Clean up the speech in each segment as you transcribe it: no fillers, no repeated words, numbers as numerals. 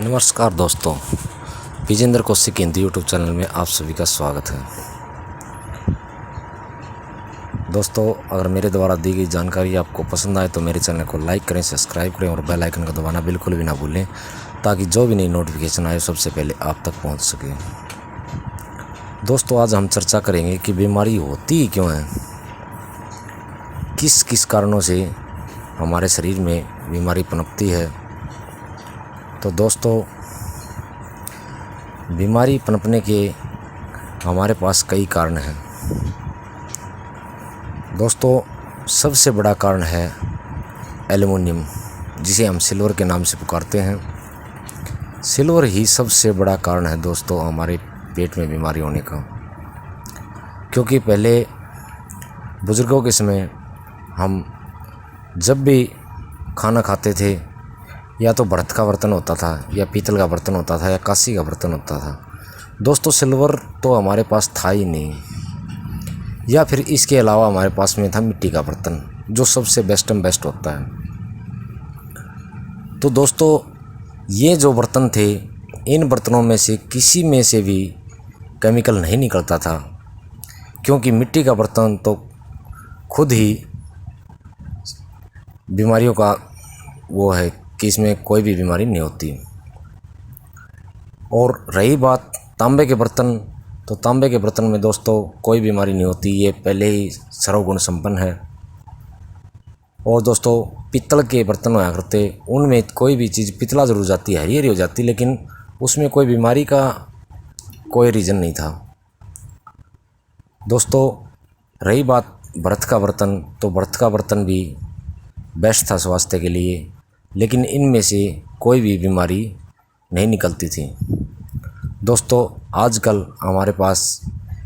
नमस्कार दोस्तों, Vijendra Kaushik Hindi YouTube channel में आप सभी का स्वागत है। दोस्तों, अगर मेरे द्वारा दी गई जानकारी आपको पसंद आए तो मेरे चैनल को लाइक करें, सब्सक्राइब करें और बेल आइकन को दबाना बिल्कुल भी ना भूलें, ताकि जो भी नई नोटिफिकेशन आए सबसे पहले आप तक पहुंच सके। दोस्तों, आज हम चर्चा करेंगे कि बीमारी होती क्यों है, किस किस कारणों से हमारे शरीर में बीमारी पनपती है। तो दोस्तों, बीमारी पनपने के हमारे पास कई कारण हैं। दोस्तों, सबसे बड़ा कारण है एल्युमिनियम, जिसे हम सिल्वर के नाम से पुकारते हैं। सिल्वर ही सबसे बड़ा कारण है दोस्तों हमारे पेट में बीमारी होने का, क्योंकि पहले बुजुर्गों के समय हम जब भी खाना खाते थे, या तो भरत का बर्तन होता था, या पीतल का बर्तन होता था, या कांसी का बर्तन होता था। दोस्तों, सिल्वर तो हमारे पास था ही नहीं, या फिर इसके अलावा हमारे पास में था मिट्टी का बर्तन, जो सबसे बेस्ट होता है। तो दोस्तों, ये जो बर्तन थे, इन बर्तनों में से किसी में से भी केमिकल नहीं निकलता था, क्योंकि मिट्टी का बर्तन तो खुद ही बीमारियों का वो है कि इसमें कोई भी बीमारी नहीं होती। और रही बात तांबे के बर्तन, तो तांबे के बर्तन में दोस्तों कोई बीमारी नहीं होती, ये पहले ही सर्वगुण संपन्न है। और दोस्तों, पीतल के बर्तन हुआ करते, उनमें कोई भी चीज़ पितला जरूर जाती है, हरी हरी हो जाती, लेकिन उसमें कोई बीमारी का कोई रीज़न नहीं था। दोस्तों, रही बात भरत का बर्तन, तो भरत का बर्तन भी बेस्ट था स्वास्थ्य के लिए, लेकिन इनमें से कोई भी बीमारी नहीं निकलती थी। दोस्तों, आजकल हमारे पास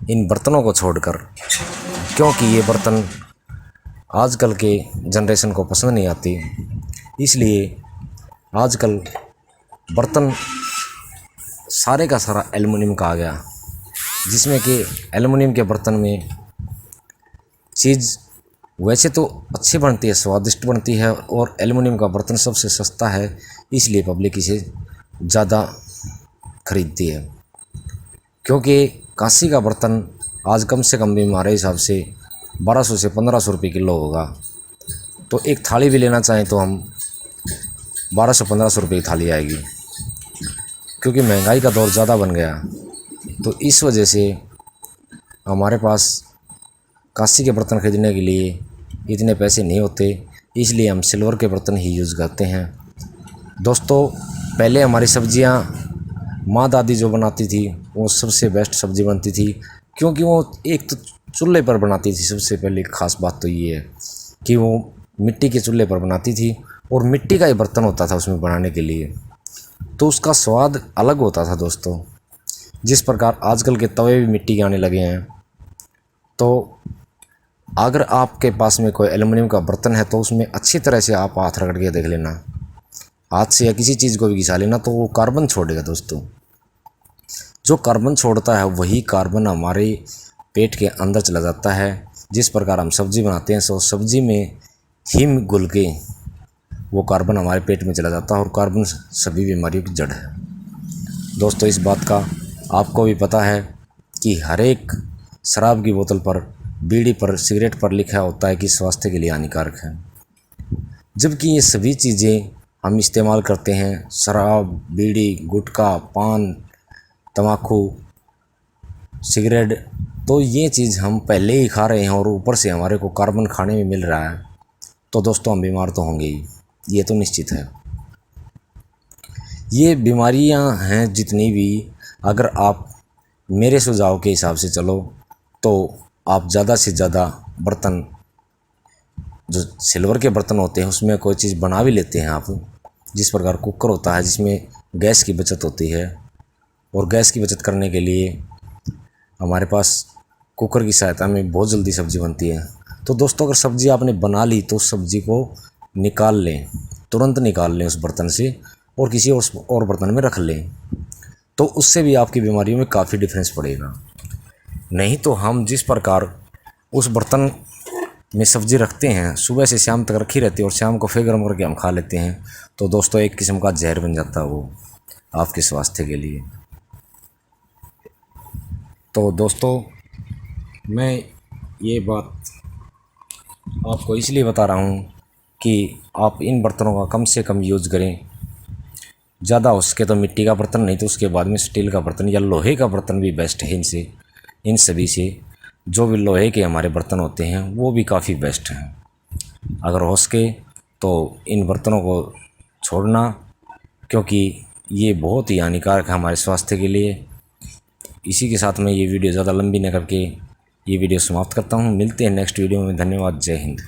इन बर्तनों को छोड़कर, क्योंकि ये बर्तन आजकल के जनरेशन को पसंद नहीं आती, इसलिए आजकल बर्तन सारे का सारा एल्युमिनियम का आ गया, जिसमें कि एल्युमिनियम के बर्तन में चीज़ वैसे तो अच्छी बनती है, स्वादिष्ट बनती है, और एल्युमिनियम का बर्तन सबसे सस्ता है, इसलिए पब्लिक इसे ज़्यादा खरीदती है। क्योंकि कांसी का बर्तन आज कम से कम भी हमारे हिसाब से 1200 से 1500 रुपये किलो होगा। तो एक थाली भी लेना चाहें तो हम 1200-1500 रुपये की थाली आएगी, क्योंकि महंगाई का दौर ज़्यादा बन गया। तो इस वजह से हमारे पास कांसी के बर्तन खरीदने के लिए इतने पैसे नहीं होते, इसलिए हम सिल्वर के बर्तन ही यूज़ करते हैं। दोस्तों, पहले हमारी सब्जियां माँ दादी जो बनाती थी, वो सबसे बेस्ट सब्ज़ी बनती थी, क्योंकि वो एक तो चूल्हे पर बनाती थी। सबसे पहले ख़ास बात तो ये है कि वो मिट्टी के चूल्हे पर बनाती थी, और मिट्टी का ही बर्तन होता था उसमें बनाने के लिए, तो उसका स्वाद अलग होता था। दोस्तों, जिस प्रकार आजकल के तवे भी मिट्टी के आने लगे हैं, तो अगर आपके पास में कोई एल्युमिनियम का बर्तन है तो उसमें अच्छी तरह से आप हाथ रगड़ के देख लेना, हाथ से या किसी चीज़ को भी घिसा लेना, तो वो कार्बन छोड़ेगा। दोस्तों, जो कार्बन छोड़ता है वही कार्बन हमारे पेट के अंदर चला जाता है। जिस प्रकार हम सब्ज़ी बनाते हैं, सो सब्ज़ी में हिम घुल के वो कार्बन हमारे पेट में चला जाता है, और कार्बन सभी बीमारियों की जड़ है। दोस्तों, इस बात का आपको भी पता है कि हर एक शराब की बोतल पर, बीड़ी पर, सिगरेट पर लिखा होता है कि स्वास्थ्य के लिए हानिकारक है, जबकि ये सभी चीज़ें हम इस्तेमाल करते हैं। शराब, बीड़ी, गुटखा, पान, तम्बाकू, सिगरेट, तो ये चीज़ हम पहले ही खा रहे हैं, और ऊपर से हमारे को कार्बन खाने में मिल रहा है, तो दोस्तों हम बीमार तो होंगे ही, ये तो निश्चित है। ये बीमारियां हैं जितनी भी, अगर आप मेरे सुझाव के हिसाब से चलो तो आप ज़्यादा से ज़्यादा बर्तन, जो सिल्वर के बर्तन होते हैं, उसमें कोई चीज़ बना भी लेते हैं आप। जिस प्रकार कुकर होता है, जिसमें गैस की बचत होती है, और गैस की बचत करने के लिए हमारे पास कुकर की सहायता में बहुत जल्दी सब्ज़ी बनती है। तो दोस्तों, अगर सब्ज़ी आपने बना ली तो उस सब्ज़ी को निकाल लें, तुरंत निकाल लें उस बर्तन से, और किसी और बर्तन में रख लें, तो उससे भी आपकी बीमारियों में काफ़ी डिफरेंस पड़ेगा। नहीं तो हम जिस प्रकार उस बर्तन में सब्ज़ी रखते हैं, सुबह से शाम तक रखी रहती है और शाम को फिर गर्म करके हम खा लेते हैं, तो दोस्तों एक किस्म का जहर बन जाता है वो। आपके स्वास्थ्य के लिए। तो दोस्तों, मैं ये बात आपको इसलिए बता रहा हूँ कि आप इन बर्तनों का कम से कम यूज़ करें। ज़्यादा हो सके तो मिट्टी का बर्तन, नहीं तो उसके बाद में स्टील का बर्तन या लोहे का बर्तन भी बेस्ट है। इनसे, इन सभी से जो भी लोहे के हमारे बर्तन होते हैं वो भी काफ़ी बेस्ट हैं। अगर हो सके तो इन बर्तनों को छोड़ना, क्योंकि ये बहुत ही हानिकारक है हमारे स्वास्थ्य के लिए। इसी के साथ मैं ये वीडियो ज़्यादा लंबी न करके ये वीडियो समाप्त करता हूँ। मिलते हैं नेक्स्ट वीडियो में। धन्यवाद। जय हिंद।